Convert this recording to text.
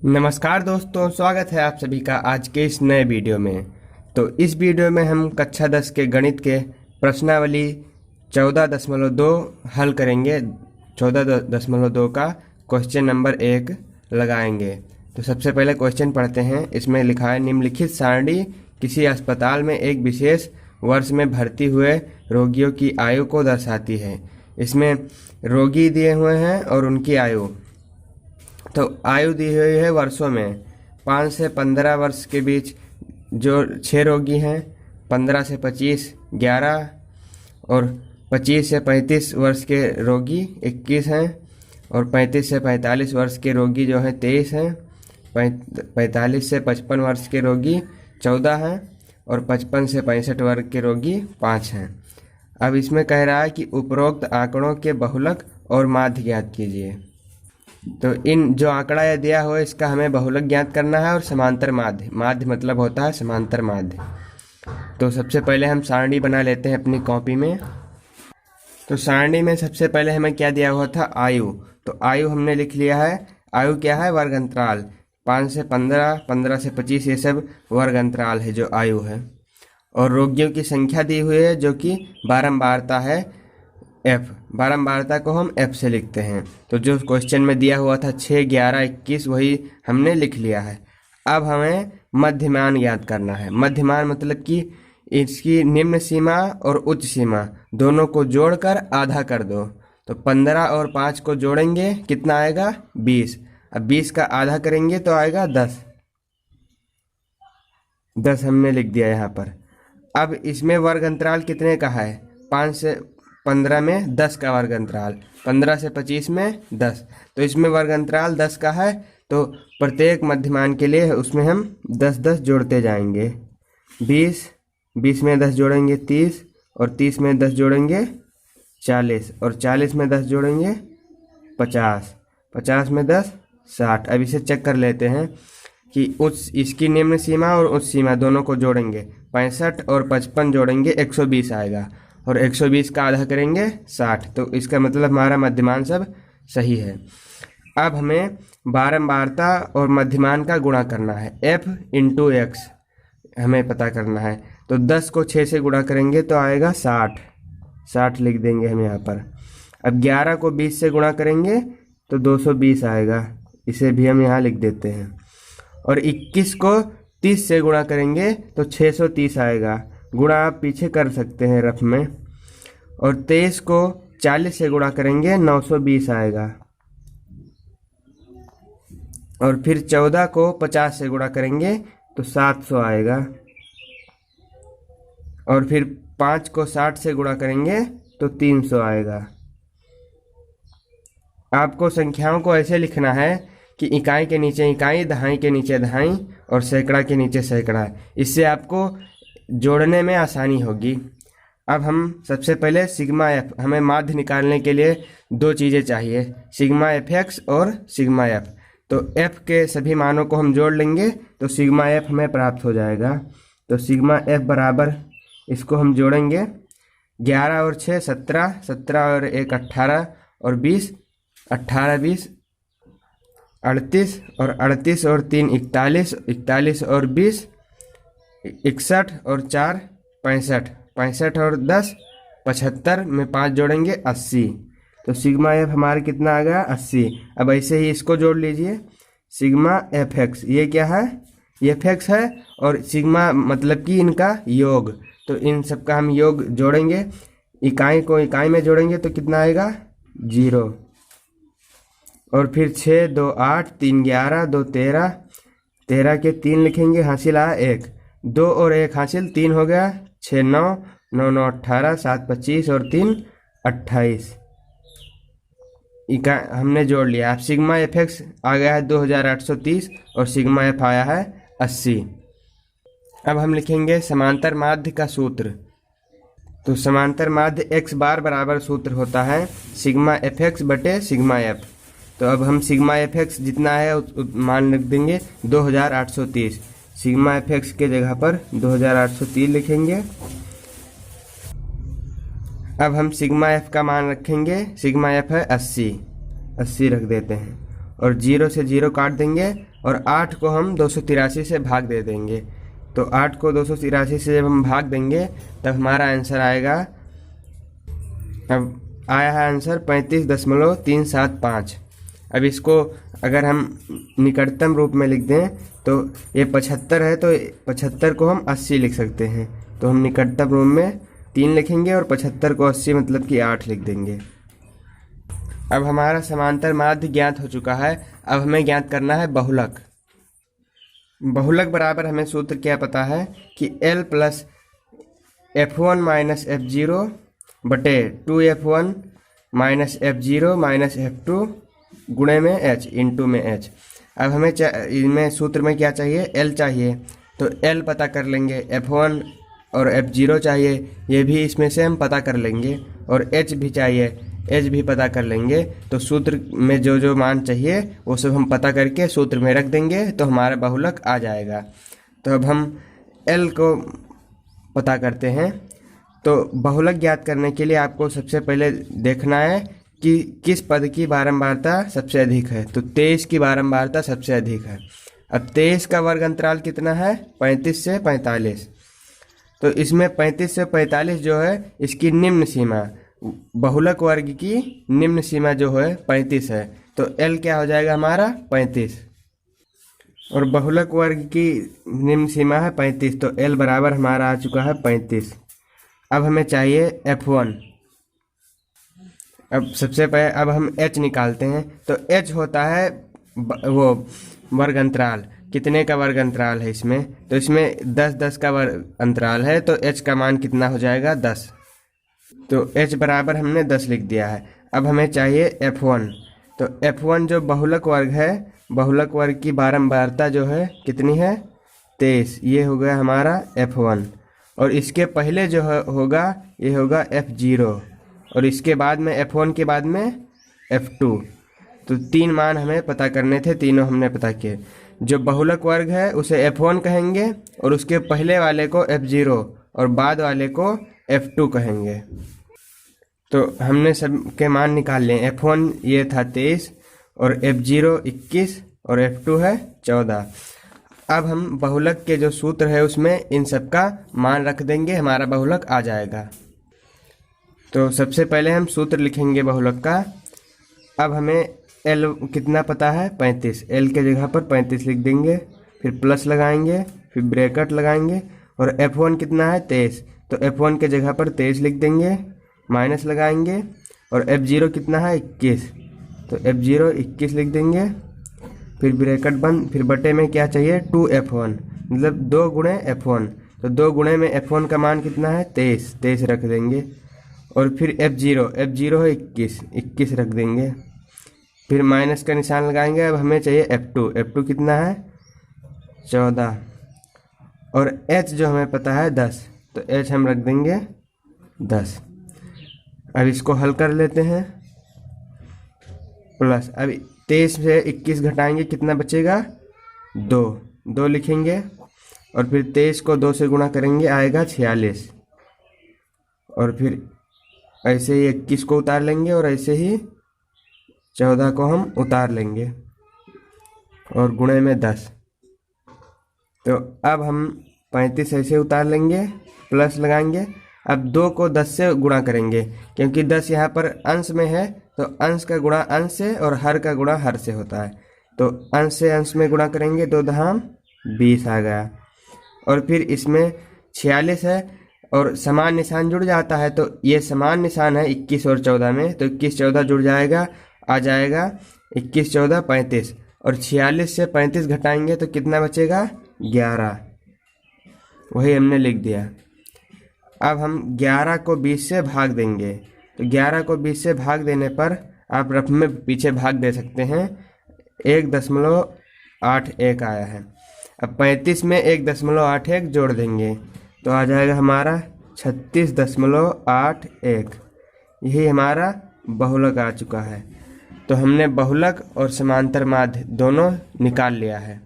नमस्कार दोस्तों, स्वागत है आप सभी का आज के इस नए वीडियो में। तो इस वीडियो में हम कक्षा 10 के गणित के प्रश्नावली 14.2 हल करेंगे। 14.2 का क्वेश्चन नंबर 1 लगाएंगे। तो सबसे पहले क्वेश्चन पढ़ते हैं। इसमें लिखा है, निम्नलिखित सारणी किसी अस्पताल में एक विशेष वर्ष में भर्ती हुए रोगियों की आयु को दर्शाती है। इसमें रोगी दिए हुए हैं और उनकी आयु। तो आयु दी हुई है वर्षों में। 5 से 15 वर्ष के बीच जो 6 रोगी हैं, 15 से 25 11 और 25 से 35 वर्ष के रोगी 21 हैं और 35 से 45 वर्ष के रोगी जो हैं 23 हैं। 45 से 55 वर्ष के रोगी 14 हैं और 55 से 65 वर्ष के रोगी 5 हैं। अब इसमें कह रहा है कि उपरोक्त आंकड़ों के बहुलक और माध्य ज्ञात कीजिए। तो इन जो आंकड़ा यह दिया हो इसका हमें बहुलक ज्ञात करना है और समांतर माध्य। माध्य मतलब होता है समांतर माध्य। तो सबसे पहले हम सारणी बना लेते हैं अपनी कॉपी में। तो सारणी में सबसे पहले हमें क्या दिया हुआ था, आयु। तो आयु हमने लिख लिया है। आयु क्या है, वर्ग अंतराल। 5 से 15, 15 से 25 ये सब वर्ग अंतराल है जो आयु है। और रोगियों की संख्या दी हुई है जो कि बारंबारता है F। बारंबारता को हम F से लिखते हैं। तो जो क्वेश्चन में दिया हुआ था 6, 11, 21 वही हमने लिख लिया है। अब हमें मध्यमान ज्ञात करना है। मध्यमान मतलब कि इसकी निम्न सीमा और उच्च सीमा दोनों को जोड़कर आधा कर दो। तो 15 और 5 को जोड़ेंगे कितना आएगा, 20। अब 20 का आधा करेंगे तो आएगा 10। 10 हमने लिख दिया यहाँ पर। अब इसमें वर्ग अंतराल कितने का है, 5 से 15 में 10 का वर्ग अंतराल, 15 से 25 में 10। तो इसमें वर्ग अंतराल 10 का है। तो प्रत्येक मध्यमान के लिए उसमें हम 10-10 जोड़ते जाएंगे। 20 में 10 जोड़ेंगे 30 और 30 में 10 जोड़ेंगे 40 और 40 में 10 जोड़ेंगे 50 में 10 60। अब इसे चेक कर लेते हैं कि इसकी निम्न सीमा और उच्च सीमा दोनों को जोड़ेंगे 65 और 55 जोड़ेंगे 120 आएगा और 120 का आधा करेंगे 60। तो इसका मतलब हमारा मध्यमान सब सही है। अब हमें बारंबारता और मध्यमान का गुणा करना है। F × X हमें पता करना है। तो 10 को 6 से गुणा करेंगे तो आएगा 60 लिख देंगे हम यहाँ पर। अब 11 को 20 से गुणा करेंगे तो 220 आएगा, इसे भी हम यहाँ लिख देते हैं। और 21 को 30 से गुणा करेंगे तो 630 आएगा। गुणा आप पीछे कर सकते हैं रफ में। और 23 को 40 से गुणा करेंगे 920 आएगा। और फिर 14 को 50 से गुणा करेंगे तो 700 आएगा। और फिर 5 को 60 से गुणा करेंगे तो 300 आएगा। आपको संख्याओं को ऐसे लिखना है कि इकाई के नीचे इकाई, दहाई के नीचे दहाई और सैकड़ा के नीचे सैकड़ा। इससे आपको जोड़ने में आसानी होगी। अब हम सबसे पहले सिग्मा एफ, हमें माध्य निकालने के लिए 2 चीज़ें चाहिए, सिग्मा एफ एक्स और सिग्मा एफ। तो एफ के सभी मानों को हम जोड़ लेंगे तो सिग्मा एफ हमें प्राप्त हो जाएगा। तो सिग्मा एफ बराबर, इसको हम जोड़ेंगे 11 और 6 17, 17 और 1 18 और 20, 18 20 38 और 38 और 3 41, 41 और 20 61 और 4 65, 65 और 10 75 में 5 जोड़ेंगे 80। तो सिग्मा एफ हमारा कितना आ गया, 80। अब ऐसे ही इसको जोड़ लीजिए, सिग्मा एफ एक्स, ये क्या है, एफ एक्स है और सिग्मा मतलब कि इनका योग। तो इन सब का हम योग जोड़ेंगे, इकाई को इकाई में जोड़ेंगे तो कितना आएगा, 0। और फिर 6 2 8 3 11 2 13, 13 के 3 लिखेंगे, हासिल आया 1, 2 और 1 हासिल 3 हो गया, 6 9 9 9 18, 7 25 और 3 28। हमने जोड़ लिया। अब सिग्मा एफ एक्स आ गया है 2830 और सिग्मा एफ आया है 80। अब हम लिखेंगे समांतर माध्य का सूत्र। तो समांतर माध्य x बार बराबर सूत्र होता है सिग्मा एफ एक्स बटे सिग्मा एफ। तो अब हम सिग्मा एफ एक्स जितना है मान लिख देंगे 2830। सिग्मा एफ एक्स के जगह पर 2830 लिखेंगे। अब हम सिग्मा एफ का मान रखेंगे, सिग्मा एफ है 80 रख देते हैं और 0 से 0 काट देंगे और 8 को हम 283 से भाग दे देंगे। तो 8 को 283 से जब हम भाग देंगे तब हमारा आंसर आएगा, अब आया है आंसर 35.375। अब इसको अगर हम निकटतम रूप में लिख दें तो ये 75 है, तो 75 को हम 80 लिख सकते हैं। तो हम निकटतम रूप में 3 लिखेंगे और 75 को 80 मतलब कि 8 लिख देंगे। अब हमारा समांतर माध्य ज्ञात हो चुका है। अब हमें ज्ञात करना है बहुलक। बहुलक बराबर हमें सूत्र क्या पता है कि L plus F1 minus F0 बटे 2F1 minus F0 minus F2 गुणे में H इंटू में H। अब हमें इनमें सूत्र में क्या चाहिए, L चाहिए, तो L पता कर लेंगे। F1 और F0 चाहिए, ये भी इसमें से हम पता कर लेंगे। और H भी चाहिए, H भी पता कर लेंगे। तो सूत्र में जो जो मान चाहिए वो सब हम पता करके सूत्र में रख देंगे, तो हमारा बहुलक आ जाएगा। तो अब हम L को पता करते हैं। तो बहुलक ज्ञात करने के लिए आपको सबसे पहले देखना है कि किस पद की बारंबारता सबसे अधिक है। तो 23 की बारंबारता सबसे अधिक है। अब 23 का वर्ग अंतराल कितना है, 35 से 45। तो इसमें 35 से 45 जो है इसकी निम्न सीमा, बहुलक वर्ग की निम्न सीमा जो है 35 है। तो L क्या हो जाएगा हमारा 35, और बहुलक वर्ग की निम्न सीमा है 35। तो L बराबर हमारा आ चुका है 35। अब हमें चाहिए F1। अब सबसे पहले अब हम H निकालते हैं। तो H होता है वो वर्ग अंतराल, कितने का वर्ग अंतराल है इसमें, तो इसमें 10-10 का वर्ग अंतराल है। तो H का मान कितना हो जाएगा 10। तो H बराबर हमने 10 लिख दिया है। अब हमें चाहिए F1। तो F1 जो बहुलक वर्ग है, बहुलक वर्ग की बारंबारता जो है कितनी है 23। ये हो गया हमारा F1। और इसके पहले जो होगा ये होगा F0, और इसके बाद में F1 के बाद में F2। तो 3 मान हमें पता करने थे, तीनों हमने पता किए। जो बहुलक वर्ग है उसे F1 कहेंगे, और उसके पहले वाले को F0 और बाद वाले को F2 कहेंगे। तो हमने सब के मान निकाल लिए। F1 ये था 23, और F0 21, और F2 है 14। अब हम बहुलक के जो सूत्र है उसमें इन सब का मान रख देंगे, हमारा बहुलक आ जाएगा। तो सबसे पहले हम सूत्र लिखेंगे बहुलक का। अब हमें L कितना पता है 35, L के जगह पर 35 लिख देंगे, फिर प्लस लगाएंगे, फिर ब्रैकेट लगाएंगे। और F1 कितना है 23, तो F1 के जगह पर 23 लिख देंगे, माइनस लगाएंगे। और F0 कितना है 21, तो F0 21 लिख देंगे, फिर ब्रैकेट बंद, फिर बटे में क्या चाहिए 2F1 मतलब 2 गुणे F1। तो 2 गुणे में F1 का मान कितना है 23 रख देंगे। और फिर F0 है 21 रख देंगे, फिर माइनस का निशान लगाएंगे। अब हमें चाहिए F2 कितना है 14, और H जो हमें पता है 10, तो H हम रख देंगे 10। अब इसको हल कर लेते हैं। प्लस अब 23 से 21 घटाएंगे, कितना बचेगा 2 लिखेंगे, और फिर 23 को 2 से गुणा करेंगे, आएगा 46। और फिर ऐसे ही 21 को उतार लेंगे, और ऐसे ही 14 को हम उतार लेंगे, और गुणे में 10। तो अब हम 35 ऐसे उतार लेंगे, प्लस लगाएंगे। अब 2 को 10 से गुणा करेंगे, क्योंकि 10 यहाँ पर अंश में है, तो अंश का गुणा अंश से और हर का गुणा हर से होता है। तो अंश से अंश में गुणा करेंगे, 2 दहाम 20 आ गया। और फिर इसमें 46 है, और समान निशान जुड़ जाता है, तो ये समान निशान है 21 और 14 में, तो 21-14 जुड़ जाएगा, आ जाएगा 21-14 35। और 46 से 35 घटाएंगे तो कितना बचेगा 11, वही हमने लिख दिया। अब हम 11 को 20 से भाग देंगे। तो 11 को 20 से भाग देने पर आप रफ में पीछे भाग दे सकते हैं, 1.81 आया है। अब 35 में 1.81 जोड़ देंगे, तो आ जाएगा हमारा 36.81। यही हमारा बहुलक आ चुका है। तो हमने बहुलक और समांतर माध्य दोनों निकाल लिया है।